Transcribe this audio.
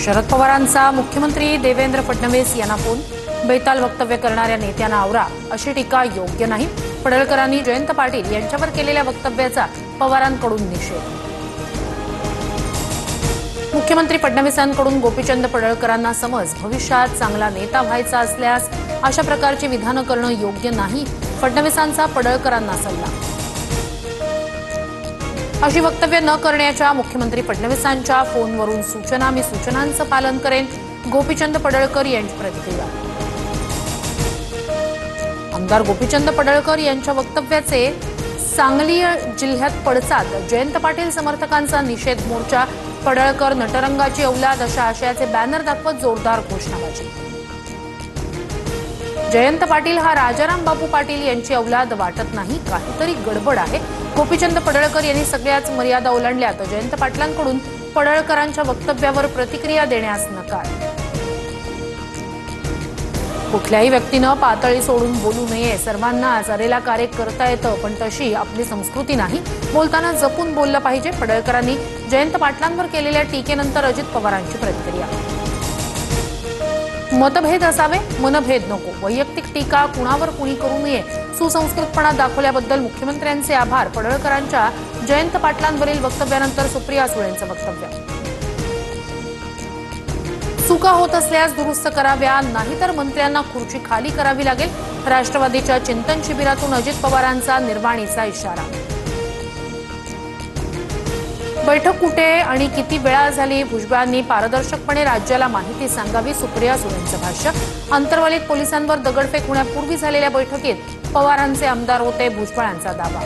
शरद पवारांचा मुख्यमंत्री देवेंद्र फडणवीस यांना फोन। बेताल वक्तव्य करणाऱ्या नेत्यांना आवरा, अशी टीका योग्य नाही। पडळकरांनी जयंत पाटील यांच्यावर केलेल्या वक्तव्याचा पवारांकडून निषेध। मुख्यमंत्री फडणवीसांकडून गोपीचंद पडळकरांना समज, भविष्यात चांगला नेता व्हायचा असल्यास अशा प्रकारची विधानं करणं योग्य नाही। फडणवीसांचा पडळकरांना सल्ला। अशी वक्तव्य न करण्याच्या मुख्यमंत्री फडणवीसांच्या फोनवरून सूचना। मी सूचनांचं पालन करेन, गोपीचंद पडळकर यांची प्रतिक्रिया। आमदार गोपीचंद पडळकर यांच्या वक्तव्याचे सांगली जिल्ह्यात पडसाद। जयंत पाटील समर्थकांचा निषेध मोर्चा। पडळकर नटरंगाची औलाद अशा आशयाचे बॅनर दाखवत जोरदार घोषणाबाजी। जयंत पाटील हा राजाराम बापू पाटील यांची औलाद वाटत नाही, काहीतरी गडबड आहे। गोपीचंद पडळकर यांनी सगळ्याच मर्यादा ओलांडल्या तर जयंत पाटलांकडून पडळकरांच्या वक्तव्यावर प्रतिक्रिया देण्यास नकार। कुठल्याही व्यक्तीनं पातळी सोडून बोलू नये, सर्वांना जरेला कार्य करता येतं, पण तशी आपली संस्कृती नाही। बोलताना जपून बोललं पाहिजे। पडळकरांनी जयंत पाटलांवर केलेल्या टीकेनंतर अजित पवारांची प्रतिक्रिया। मतभेद असावे, मनभेद नको। वैयक्तिक टीका कुणावर कुणी करू नये। सुसंस्कृतपणा दाखवल्याबद्दल मुख्यमंत्र्यांचे आभार। पडळकरांच्या जयंत पाटलांवरील वक्तव्यानंतर सुप्रिया सुळेंचं वक्तव्य। चुका होत असल्यास दुरुस्त कराव्या, नाहीतर मंत्र्यांना खुर्ची खाली करावी लागेल। राष्ट्रवादीच्या चिंतन शिबिरातून अजित पवारांचा निर्वाणीचा इशारा। बैठक कुठे आणि किती वेळा झाली, भुजबळांनी पारदर्शकपणे राज्याला माहिती सांगावी। सुप्रिया सुळेंचं भाष्य। अंतर्वालीत पोलिसांवर दगडफेक होण्यापूर्वी झालेल्या बैठकीत पवारांचे आमदार होते, भुजबळांचा दावा।